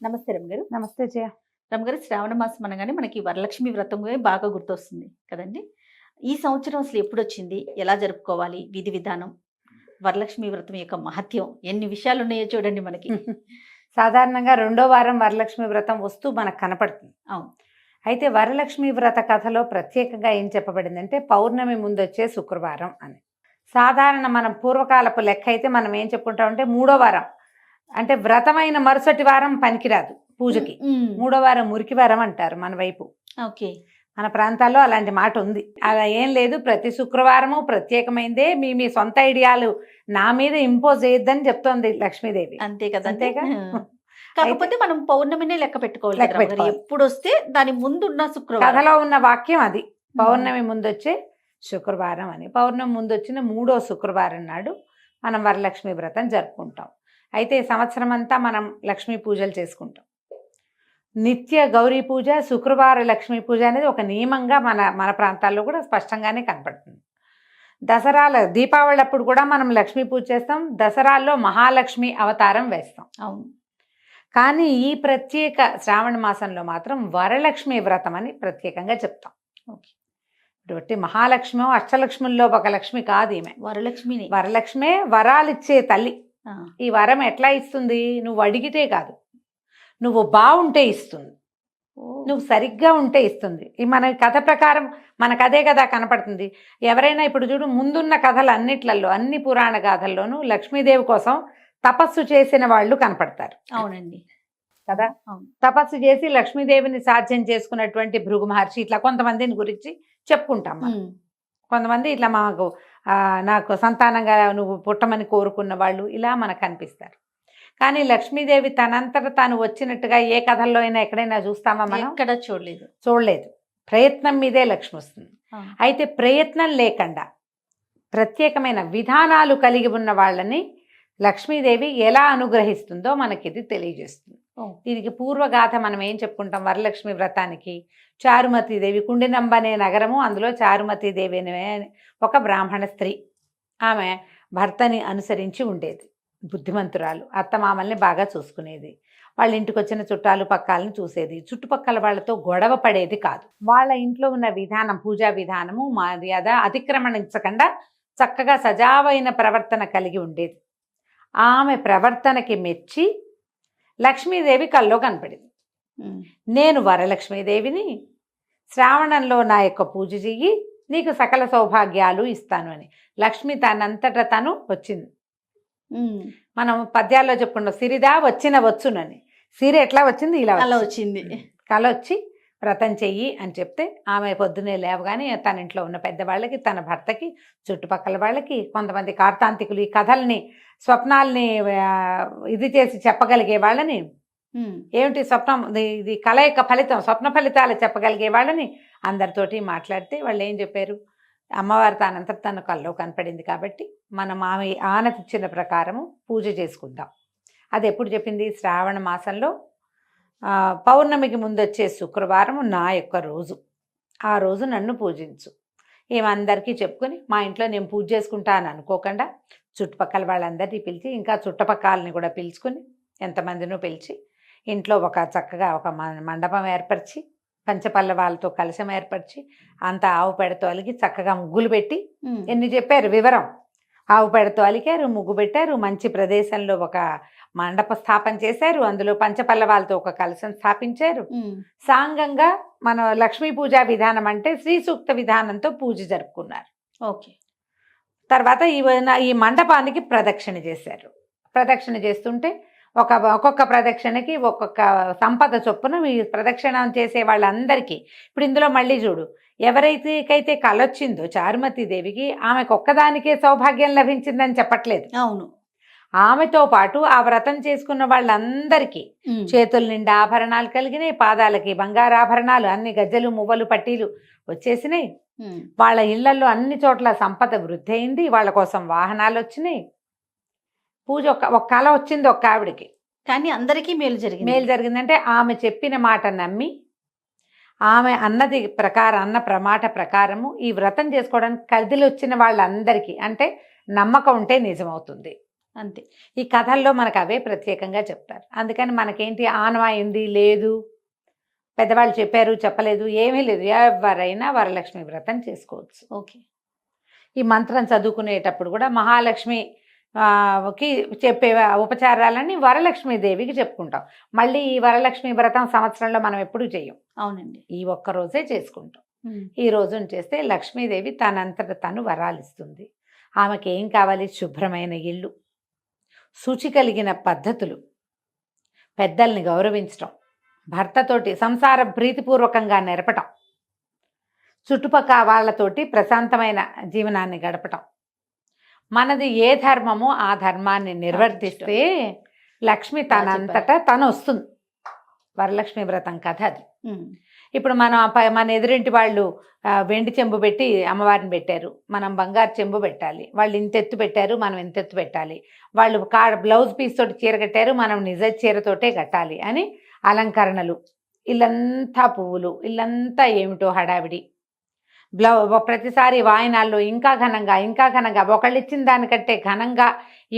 నమస్తే రమగారు. నమస్తే జయ. రమగారు, శ్రావణ మాసం అనగానే మనకి వరలక్ష్మి వ్రతం బాగా గుర్తొస్తుంది కదండీ! ఈ సంవత్సరం అసలు ఎప్పుడొచ్చింది? ఎలా జరుపుకోవాలి? విధి విధానం, వరలక్ష్మి వ్రతం యొక్క మహత్యం ఎన్ని విషయాలున్నాయో చూడండి మనకి. సాధారణంగా రెండో వారం వరలక్ష్మి వ్రతం వస్తూ మనకు కనపడుతుంది. అవును. అయితే వరలక్ష్మి వ్రత కథలో ప్రత్యేకంగా ఏం చెప్పబడిందంటే పౌర్ణమి ముందొచ్చే శుక్రవారం అని. సాధారణ మనం పూర్వకాలపు లెక్క అయితే మనం ఏం చెప్పుకుంటామంటే మూడో వారం, అంటే వ్రతమైన మరుసటి వారం పనికిరాదు పూజకి. మూడో వారం మురికి వారం అంటారు మన వైపు. ఓకే. మన ప్రాంతాల్లో అలాంటి మాట ఉంది. అలా ఏం లేదు, ప్రతి శుక్రవారము ప్రత్యేకమైందే. మీ మీ సొంత ఐడియాలు నా మీద ఇంపోజ్ చేయొద్దని చెప్తోంది లక్ష్మీదేవి. అంతే కదా. అంతేగా. కాకపోతే మనం పౌర్ణమినే లెక్క పెట్టుకోవాలి. ఎప్పుడు వస్తే దాని ముందున్న శుక్రవారం. కథలో ఉన్న వాక్యం అది, పౌర్ణమి ముందొచ్చే శుక్రవారం అని. పౌర్ణమి ముందొచ్చిన మూడో శుక్రవారం నాడు మనం వరలక్ష్మి వ్రతం జరుపుకుంటాం. అయితే సంవత్సరం అంతా మనం లక్ష్మీ పూజలు చేసుకుంటాం. నిత్య గౌరీ పూజ, శుక్రవార లక్ష్మీ పూజ అనేది ఒక నియమంగా మన ప్రాంతాల్లో కూడా స్పష్టంగానే కనపడుతుంది. దసరాల దీపావళి అప్పుడు కూడా మనం లక్ష్మీ పూజ చేస్తాం. దసరాల్లో మహాలక్ష్మి అవతారం వేస్తాం. అవును. కానీ ఈ ప్రత్యేక శ్రావణ మాసంలో మాత్రం వరలక్ష్మి వ్రతం అని ప్రత్యేకంగా చెప్తాం. ఓకే. ఇటువంటి మహాలక్ష్మి అష్టలక్ష్ముల్లో ఒక లక్ష్మి కాదు ఈమె. వరలక్ష్మిని. వరలక్ష్మే వరాలిచ్చే తల్లి. ఈ వరం ఎట్లా ఇస్తుంది? నువ్వు అడిగితే కాదు, నువ్వు బాగుంటే ఇస్తుంది, నువ్వు సరిగ్గా ఉంటే ఇస్తుంది. ఈ మన కథ ప్రకారం మనకు అదే కదా కనపడుతుంది. ఎవరైనా ఇప్పుడు చూడు, ముందున్న కథలు అన్నిట్లలో, అన్ని పురాణ గాథల్లోనూ లక్ష్మీదేవి కోసం తపస్సు చేసిన వాళ్ళు కనపడతారు. అవునండి కదా. తపస్సు చేసి లక్ష్మీదేవిని సాధ్యం చేసుకున్నటువంటి భృగు మహర్షి, ఇట్లా కొంతమందిని గురించి చెప్పుకుంటాం మనం. కొంతమంది ఇట్లా నాకు సంతానంగా నువ్వు పుట్టమని కోరుకున్న వాళ్ళు ఇలా మనకు కనిపిస్తారు. కానీ లక్ష్మీదేవి తనంతట తాను వచ్చినట్టుగా ఏ కథల్లో అయినా ఎక్కడైనా చూస్తామా మనం? ఎక్కడ చూడలేదు. ప్రయత్నం మీదే లక్ష్మి వస్తుంది. అయితే ప్రయత్నం లేకుండా ప్రత్యేకమైన విధానాలు కలిగి ఉన్న వాళ్ళని లక్ష్మీదేవి ఎలా అనుగ్రహిస్తుందో మనకి ఇది తెలియజేస్తుంది. దీనికి పూర్వగాథ మనం ఏం చెప్పుకుంటాం? వరలక్ష్మి వ్రతానికి చారుమతీదేవి, కుండినంబ అనే నగరము, అందులో చారుమతీదేవి అనే ఒక బ్రాహ్మణ స్త్రీ. ఆమె భర్తని అనుసరించి ఉండేది, బుద్ధిమంతురాలు, అత్తమామల్ని బాగా చూసుకునేది, వాళ్ళ ఇంటికి వచ్చిన చుట్టాలు పక్కాలను చూసేది, చుట్టుపక్కల వాళ్ళతో గొడవ పడేది కాదు. వాళ్ళ ఇంట్లో ఉన్న విధానం, పూజా విధానము, మర్యాద అతిక్రమణించకుండా చక్కగా సజావైన ప్రవర్తన కలిగి ఉండేది. ఆమె ప్రవర్తనకి మెచ్చి లక్ష్మీదేవి కల్లో కనపడింది. నేను వరలక్ష్మీదేవిని, శ్రావణంలో నా యొక్క పూజ చెయ్యి, నీకు సకల సౌభాగ్యాలు ఇస్తాను అని. లక్ష్మి తనంతటా తను వచ్చింది. మనం పద్యాల్లో చెప్పుకున్నాం, సిరిదా వచ్చిన వచ్చునని. సిరి ఎట్లా వచ్చింది? ఇలా వచ్చింది. కళ వచ్చి వ్రతం చెయ్యి అని చెప్తే ఆమె పొద్దునే లేవగానే తన ఇంట్లో ఉన్న పెద్దవాళ్ళకి, తన భర్తకి, చుట్టుపక్కల వాళ్ళకి, కొంతమంది కార్తాంతికులు, ఈ కథల్ని స్వప్నాల్ని ఇది చేసి చెప్పగలిగే వాళ్ళని, ఏమిటి స్వప్నం, ఇది కళ యొక్క ఫలితం, స్వప్న ఫలితాలు చెప్పగలిగే వాళ్ళని అందరితోటి మాట్లాడితే వాళ్ళు ఏం చెప్పారు? అమ్మవారు తానంతట తన కల్లో కనపడింది కాబట్టి మనం ఆమె ఆనతిచ్చిన ప్రకారము పూజ చేసుకుందాం. అది ఎప్పుడు చెప్పింది? శ్రావణ మాసంలో పౌర్ణమికి ముందొచ్చే శుక్రవారం నా యొక్క రోజు, ఆ రోజు నన్ను పూజించు. ఏమందరికీ చెప్పుకొని మా ఇంట్లో నేను పూజ చేసుకుంటా అని అనుకోకుండా చుట్టుపక్కల వాళ్ళందరినీ పిలిచి, ఇంకా చుట్టుపక్కలని కూడా పిలుచుకొని, ఎంతమందినో పిలిచి ఇంట్లో ఒక చక్కగా ఒక మండపం ఏర్పరిచి, పంచపల్లవాలతో కలశం ఏర్పరిచి, అంత ఆవు పెడతో అలిగి చక్కగా ముగ్గులు పెట్టి, ఎన్ని చెప్పారు వివరం, ఆవు పెడతో అలికారు, ముగ్గు పెట్టారు, మంచి ప్రదేశంలో ఒక మండప స్థాపన చేశారు, అందులో పంచపల్లవాలతో ఒక కలశం స్థాపించారు. సాంగంగా మన లక్ష్మీ పూజా విధానం అంటే శ్రీ సూక్త విధానంతో పూజ జరుపుకున్నారు. ఓకే. తర్వాత ఈ మండపానికి ప్రదక్షిణ చేశారు. ప్రదక్షిణ చేస్తుంటే ఒక్కొక్క ప్రదక్షిణకి ఒక్కొక్క సంపద చొప్పున ఈ ప్రదక్షిణం చేసే వాళ్ళందరికీ, ఇప్పుడు ఇందులో మళ్ళీ చూడు, ఎవరైతే కలొచ్చిందో చారుమతీదేవికి, ఆమెకు ఒక్కదానికే సౌభాగ్యం లభించిందని చెప్పట్లేదు. అవును. ఆమెతో పాటు ఆ వ్రతం చేసుకున్న వాళ్ళందరికీ చేతుల నిండా ఆభరణాలు కలిగినాయి, పాదాలకి బంగారు ఆభరణాలు, అన్ని గజ్జలు, మువ్వలు, పట్టీలు వచ్చేసినాయి. వాళ్ళ ఇళ్లలో అన్ని చోట్ల సంపద వృద్ధి అయింది, వాళ్ళ కోసం వాహనాలు వచ్చినాయి. పూజ ఒక కళ వచ్చింది ఒక్క ఆవిడికి, కానీ అందరికీ మేలు జరిగిందంటే ఆమె చెప్పిన మాట నమ్మి, ఆమె అన్నది ప్రకారం, అన్న ప్రమాట ప్రకారము ఈ వ్రతం చేసుకోవడానికి కదిలి వచ్చిన వాళ్ళందరికీ, అంటే నమ్మకం ఉంటే నిజమవుతుంది. అంతే. ఈ కథల్లో మనకు అవే ప్రత్యేకంగా చెప్తారు. అందుకని మనకేంటి ఆనవాయింది లేదు, పెద్దవాళ్ళు చెప్పారు చెప్పలేదు ఏమీ లేదు. ఎవరైనా వరలక్ష్మి వ్రతం చేసుకోవచ్చు. ఓకే. ఈ మంత్రం చదువుకునేటప్పుడు కూడా మహాలక్ష్మి కి చెప్పే ఉపచారాలన్నీ వరలక్ష్మీదేవికి చెప్పుకుంటాం. మళ్ళీ ఈ వరలక్ష్మి వ్రతం సంవత్సరంలో మనం ఎప్పుడూ చెయ్యం. అవునండి. ఈ ఒక్క రోజే చేసుకుంటాం. ఈ రోజున చేస్తే లక్ష్మీదేవి తనంతట తను వరాలిస్తుంది. ఆమెకి ఏం కావాలి? శుభ్రమైన ఇల్లు, శుచి కలిగిన పద్ధతులు, పెద్దల్ని గౌరవించటం, భర్తతోటి సంసారం ప్రీతిపూర్వకంగా నెరపటం, చుట్టుపక్కల వాళ్ళతోటి ప్రశాంతమైన జీవనాన్ని గడపటం. మనది ఏ ధర్మమో ఆ ధర్మాన్ని నిర్వర్తిస్తే లక్ష్మి తనంతటా తను వస్తుంది. వరలక్ష్మి వ్రతం కథ అది. ఇప్పుడు మన ఎదురింటి వాళ్ళు వెండి చెంబు పెట్టి అమ్మవారిని పెట్టారు, మనం బంగారు చెంబు పెట్టాలి. వాళ్ళు ఇంతెత్తు పెట్టారు, మనం ఇంతెత్తు పెట్టాలి. వాళ్ళు బ్లౌజ్ పీస్ తోటి చీర కట్టారు, మనం నిజ చీరతోటే కట్టాలి అని అలంకరణలు, ఇల్లంతా పువ్వులు, ఇల్లంతా ఏమిటో హడావిడి. ప్రతిసారి వాయినాల్లో ఇంకా ఘనంగా ఒకళ్ళు ఇచ్చిన దానికంటే ఘనంగా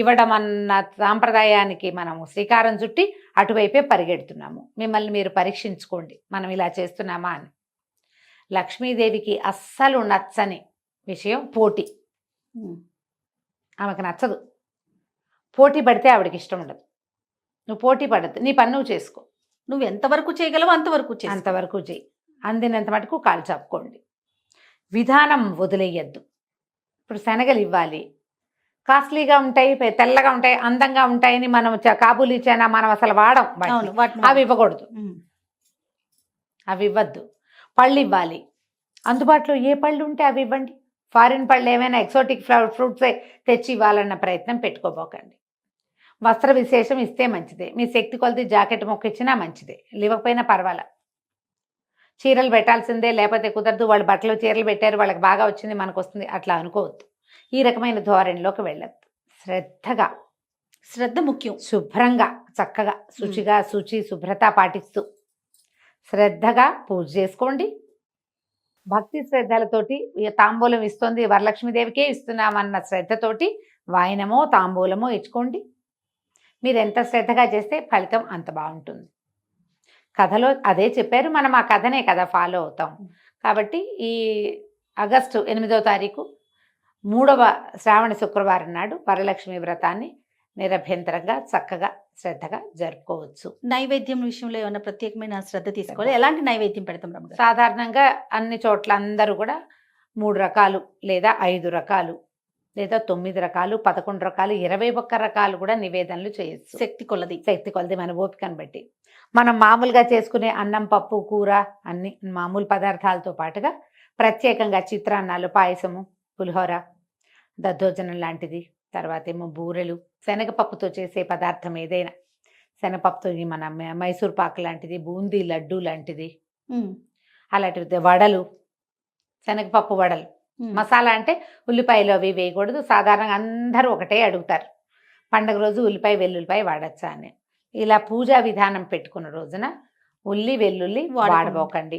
ఇవ్వడం అన్న సాంప్రదాయానికి మనము శ్రీకారం చుట్టి అటువైపే పరిగెడుతున్నాము. మిమ్మల్ని మీరు పరీక్షించుకోండి, మనం ఇలా చేస్తున్నామా అని. లక్ష్మీదేవికి అస్సలు నచ్చని విషయం పోటీ. ఆమెకు నచ్చదు. పోటీ పడితే ఆవిడకి ఇష్టం ఉండదు. నువ్వు పోటీ పడద్దు, నీ పని నువ్వు చేసుకో. నువ్వు ఎంతవరకు చేయగలవో అంతవరకు చేయి. అందినంత మటుకు కాలు చాపుకోండి. విధానం వదిలేయద్దు. ఇప్పుడు శనగలు ఇవ్వాలి, కాస్ట్లీగా ఉంటాయి, తెల్లగా ఉంటాయి, అందంగా ఉంటాయని మనం కాబూలీ చైనా మనం అసలు వాడం. అవి ఇవ్వకూడదు, అవి ఇవ్వద్దు. పళ్ళు ఇవ్వాలి, అందుబాటులో ఏ పళ్ళు ఉంటే అవి ఇవ్వండి. ఫారిన్ పళ్ళు ఏమైనా ఎక్సోటిక్ ఫ్రూట్సే తెచ్చి ఇవ్వాలన్న ప్రయత్నం పెట్టుకోబోకండి. వస్త్ర విశేషం ఇస్తే మంచిదే. మీ శక్తి కొలది జాకెట్ మొక్క ఇచ్చినా మంచిదే, ఇవ్వకపోయినా పర్వాలా. చీరలు పెట్టాల్సిందే, లేకపోతే కుదరదు, వాళ్ళు బట్టలు చీరలు పెట్టారు, వాళ్ళకి బాగా వచ్చింది మనకు వస్తుంది, అట్లా అనుకోవద్దు. ఈ రకమైన ధోరణిలోకి వెళ్ళద్దు. శ్రద్ధ ముఖ్యం. శుభ్రంగా చక్కగా శుచిగా శుభ్రత పాటిస్తూ శ్రద్ధగా పూజ చేసుకోండి. భక్తి శ్రద్ధలతోటి తాంబూలం ఇస్తుంది వరలక్ష్మీదేవికే ఇస్తున్నామన్న శ్రద్ధతోటి వాయనమో తాంబూలమో ఇచ్చుకోండి. మీరు ఎంత శ్రద్ధగా చేస్తే ఫలితం అంత బాగుంటుంది. కథలో అదే చెప్పారు, మనం ఆ కథనే కదా ఫాలో అవుతాం. కాబట్టి ఈ ఆగస్టు 8వ తారీఖు 3వ శ్రావణ శుక్రవారం నాడు వరలక్ష్మి వ్రతాన్ని నిరభ్యంతరంగా చక్కగా శ్రద్ధగా జరుపుకోవచ్చు. నైవేద్యం విషయంలో ఏమైనా ప్రత్యేకమైన శ్రద్ధ తీసుకోవాలి? ఎలాంటి నైవేద్యం పెడతాం రమ్మగారు? సాధారణంగా అన్ని చోట్ల అందరూ కూడా 3 రకాలు లేదా 5 రకాలు లేదా 9 రకాలు 11 రకాలు 21 రకాలు కూడా నివేదనలు చేయొచ్చు. శక్తి కొలది మన ఓపికను బట్టి. మనం మామూలుగా చేసుకునే అన్నం పప్పు కూర అన్ని మామూలు పదార్థాలతో పాటుగా ప్రత్యేకంగా చిత్రాన్నాలు, పాయసము, పులిహోర, దద్దోజనం లాంటిది, తర్వాత ఏమో బూరెలు, శనగపప్పుతో చేసే పదార్థం ఏదైనా, శనగపప్పుతో మన మైసూర్ పాకు లాంటిది, బూందీ లడ్డు లాంటిది, అలాంటివి, వడలు, శనగపప్పు వడలు. మసాలా అంటే ఉల్లిపాయలు అవి వేయకూడదు. సాధారణంగా అందరూ ఒకటే అడుగుతారు, పండగ రోజు ఉల్లిపాయ వెల్లుల్లిపాయ వాడచ్చా అని. ఇలా పూజా విధానం పెట్టుకున్న రోజున వెల్లుల్లి వాడబోకండి.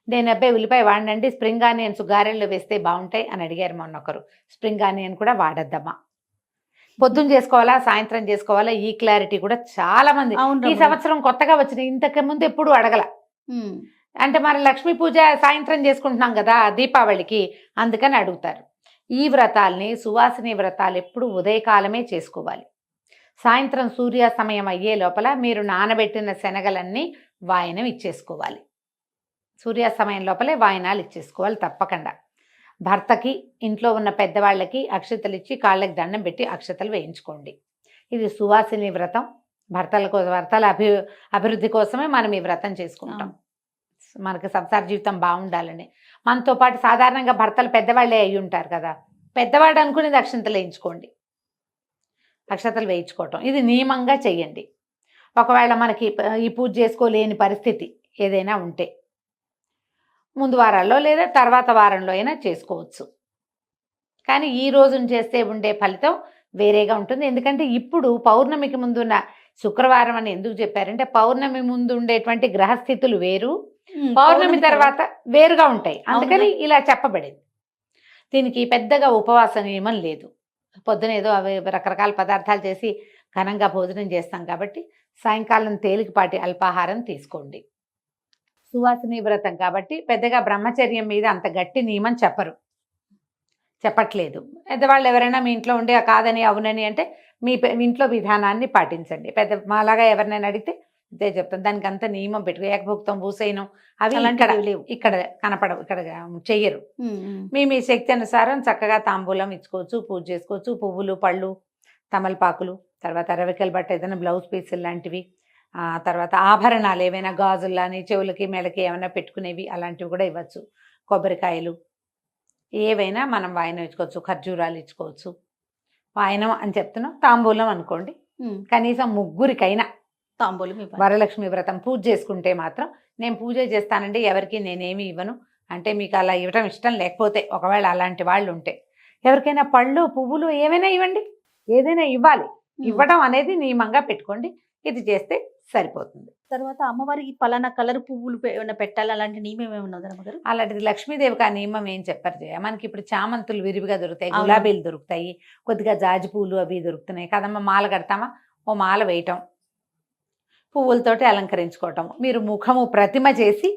నేను అబ్బాయి ఉల్లిపాయ వాడండి, స్ప్రింగ్ ఆనియన్స్ గారెల్లో వేస్తే బాగుంటాయి అని అడిగారు మొన్న ఒకరు. స్ప్రింగ్ ఆనియన్ కూడా వాడద్దమ్మా. పొద్దున్న చేసుకోవాలా సాయంత్రం చేసుకోవాలా, ఈ క్లారిటీ కూడా చాలా మంది ఈ సంవత్సరం కొత్తగా వచ్చిన, ఇంతకు ముందు ఎప్పుడు అడగల. అంటే మరి లక్ష్మీ పూజ సాయంత్రం చేసుకుంటున్నాం కదా దీపావళికి, అందుకని అడుగుతారు. ఈ వ్రతాల్ని, సువాసిని వ్రతాలు ఎప్పుడు ఉదయకాలమే చేసుకోవాలి. సాయంత్రం సూర్యాస్తమయం అయ్యే లోపల మీరు నానబెట్టిన శనగలన్నీ వాయనం ఇచ్చేసుకోవాలి. సూర్యాస్తమయం లోపలే వాయనాలు ఇచ్చేసుకోవాలి తప్పకుండా. భర్తకి, ఇంట్లో ఉన్న పెద్దవాళ్ళకి అక్షతలు ఇచ్చి కాళ్ళకి దండం పెట్టి అక్షతలు వేయించుకోండి. ఇది సువాసిని వ్రతం. భర్తల అభివృద్ధి కోసమే మనం ఈ వ్రతం చేసుకుంటాం. మనకి సంసార జీవితం బాగుండాలని. మనతో పాటు సాధారణంగా భర్తలు పెద్దవాళ్ళే అయి ఉంటారు కదా, పెద్దవాడు అనుకునేది అక్షంతలు వేయించుకోండి. అక్షతలు వేయించుకోవటం ఇది నియమంగా చెయ్యండి. ఒకవేళ మనకి ఈ పూజ చేసుకోలేని పరిస్థితి ఏదైనా ఉంటే ముందు వారాల్లో లేదా తర్వాత వారంలో అయినా చేసుకోవచ్చు. కానీ ఈ రోజున చేస్తే ఉండే ఫలితం వేరేగా ఉంటుంది. ఎందుకంటే ఇప్పుడు పౌర్ణమికి ముందున్న శుక్రవారం అని ఎందుకు చెప్పారంటే, పౌర్ణమి ముందు ఉండేటువంటి గ్రహస్థితులు వేరు, పౌర్ణమి తర్వాత వేరుగా ఉంటాయి. అందుకని ఇలా చెప్పబడింది. దీనికి పెద్దగా ఉపవాస నియమం లేదు. పొద్దున ఏదో అవి రకరకాల పదార్థాలు చేసి ఘనంగా భోజనం చేస్తాం కాబట్టి సాయంకాలం తేలికపాటి అల్పాహారం తీసుకోండి. సువాసిని వ్రతం కాబట్టి పెద్దగా బ్రహ్మచర్యం మీద అంత గట్టి నియమం చెప్పట్లేదు. పెద్దవాళ్ళు ఎవరైనా మీ ఇంట్లో ఉండి కాదని అవునని అంటే మీ ఇంట్లో విధానాన్ని పాటించండి. మాలాగా ఎవరినైనా అడిగితే ఇదే చెప్తాను. దానికి అంత నియమం పెట్టు ఏకభుక్తం భూసైనం అవి ఇక్కడ కనపడవు, ఇక్కడ చెయ్యరు. మీ శక్తి అనుసారం చక్కగా తాంబూలం ఇచ్చుకోవచ్చు, పూజ చేసుకోవచ్చు. పువ్వులు, పళ్ళు, తమలపాకులు, తర్వాత రవికల బట్ట ఏదైనా బ్లౌజ్ పీసులు లాంటివి, తర్వాత ఆభరణాలు ఏవైనా గాజుల్లాని చెవులకి మెడకి ఏమైనా పెట్టుకునేవి అలాంటివి కూడా ఇవ్వచ్చు. కొబ్బరికాయలు ఏవైనా మనం వాయనం ఇచ్చుకోవచ్చు, ఖర్జూరాలు ఇచ్చుకోవచ్చు. వాయనం అని చెప్తున్నాం, తాంబూలం అనుకోండి. కనీసం ముగ్గురికైనా తాంబూలం వరలక్ష్మి వ్రతం పూజ చేసుకుంటే మాత్రం నేను పూజ చేస్తానండి ఎవరికి నేనేమి ఇవ్వను అంటే మీకు అలా ఇవ్వటం ఇష్టం లేకపోతే, ఒకవేళ అలాంటి వాళ్ళు ఉంటే ఎవరికైనా పళ్ళు, పువ్వులు ఏమైనా ఇవ్వండి. ఏదైనా ఇవ్వాలి. ఇవ్వడం అనేది నియమంగా పెట్టుకోండి. ఇది చేస్తే సరిపోతుంది. తర్వాత అమ్మవారికి పలానా కలర్ పువ్వులు ఏమైనా పెట్టాలి అలాంటి నియమం ఏమైనా ఉందా అమ్మగారు? అలాంటిది లక్ష్మీదేవికి ఆ నియమం ఏం చెప్పారు జయ. మనకి ఇప్పుడు చామంతులు విరివిగా దొరుకుతాయి, గులాబీలు దొరుకుతాయి, కొద్దిగా జాజి పూలు అవి దొరుకుతున్నాయి కదమ్మా. మాల కడతామా, ఓ మాల వేయటం, పువ్వులతోటి అలంకరించుకోవటం. మీరు ముఖము ప్రతిమ చేసి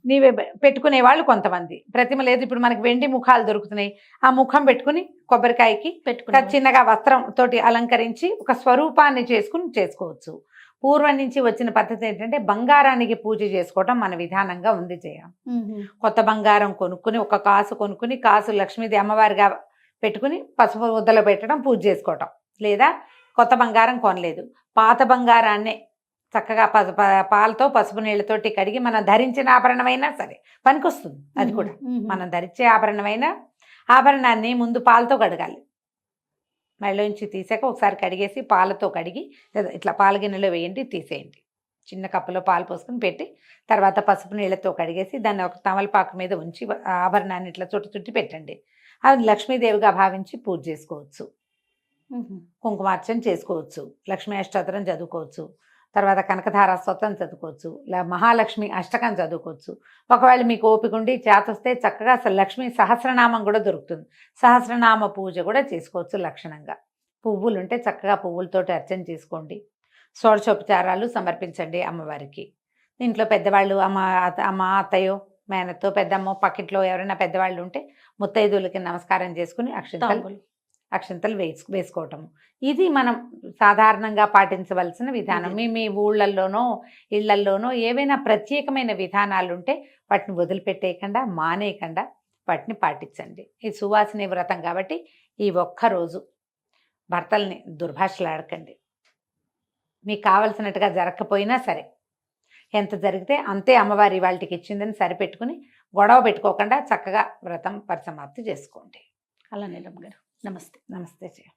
నీవే పెట్టుకునే వాళ్ళు కొంతమంది. ప్రతిమ లేదు, ఇప్పుడు మనకి వెండి ముఖాలు దొరుకుతున్నాయి, ఆ ముఖం పెట్టుకుని కొబ్బరికాయకి చిన్నగా వస్త్రం తోటి అలంకరించి ఒక స్వరూపాన్ని చేసుకోవచ్చు. పూర్వం నుంచి వచ్చిన పద్ధతి ఏంటంటే బంగారానికి పూజ చేసుకోవటం మన విధానంగా ఉంది జయ. కొత్త బంగారం కొనుక్కుని, ఒక కాసు కొనుక్కుని, కాసు లక్ష్మీదేవి అమ్మవారిగా పెట్టుకుని పసుపు ముద్దలో పెట్టడం, పూజ చేసుకోవటం. లేదా కొత్త బంగారం కొనలేదు, పాత బంగారాన్నే చక్కగా పాలతో పసుపు నీళ్ళతోటి కడిగి మనం ధరించిన ఆభరణమైనా సరే పనికొస్తుంది. అది కూడా మనం ధరించే ఆభరణాన్ని ముందు పాలతో కడగాలి. మెడలోంచి తీసాక ఒకసారి కడిగేసి పాలతో కడిగి లేదా ఇట్లా పాల గిన్నెలో వేయండి, తీసేయండి. చిన్న కప్పులో పాలు పోసుకొని పెట్టి తర్వాత పసుపు నీళ్ళతో కడిగేసి దాన్ని ఒక తమలపాకు మీద ఉంచి ఆభరణాన్ని ఇట్లా చుట్టి పెట్టండి. అది లక్ష్మీదేవిగా భావించి పూజ చేసుకోవచ్చు. కుంకుమార్చన చేసుకోవచ్చు, లక్ష్మీ అష్టోత్తరం చదువుకోవచ్చు, తర్వాత కనకధార స్తోత్రం చదువుకోవచ్చు, మహాలక్ష్మి అష్టకం చదువుకోవచ్చు. ఒకవేళ మీకు ఓపిక ఉండి చేతొస్తే చక్కగా అసలు లక్ష్మీ సహస్రనామం కూడా దొరుకుతుంది, సహస్రనామ పూజ కూడా చేసుకోవచ్చు. లక్షణంగా పువ్వులు ఉంటే చక్కగా పువ్వులతోటి అర్చన చేసుకోండి. షోడశోపచారాలు సమర్పించండి అమ్మవారికి. ఇంట్లో పెద్దవాళ్ళు అమ్మ అత్తయ్యో మేనతో పెద్దమ్మో పక్కింట్లో ఎవరైనా పెద్దవాళ్ళు ఉంటే ముత్తైదులకి నమస్కారం చేసుకుని అక్షంతలు వేసుకోవటము. ఇది మనం సాధారణంగా పాటించవలసిన విధానం. మీ ఊళ్ళల్లోనో ఇళ్లల్లోనో ఏవైనా ప్రత్యేకమైన విధానాలు ఉంటే వాటిని వదిలిపెట్టేయకుండా, మానేయకుండా వాటిని పాటించండి. ఇది సువాసిని వ్రతం కాబట్టి ఈ ఒక్కరోజు భర్తల్ని దుర్భాషలాడకండి. మీకు కావలసినట్టుగా జరగకపోయినా సరే ఎంత జరిగితే అంతే అమ్మవారి వాళ్ళకి ఇచ్చిందని సరిపెట్టుకుని గొడవ పెట్టుకోకుండా చక్కగా వ్రతం పరిసమాప్తి చేసుకోండి. అలానే రమ్మగారు. నమస్తే. నమస్తే జయ.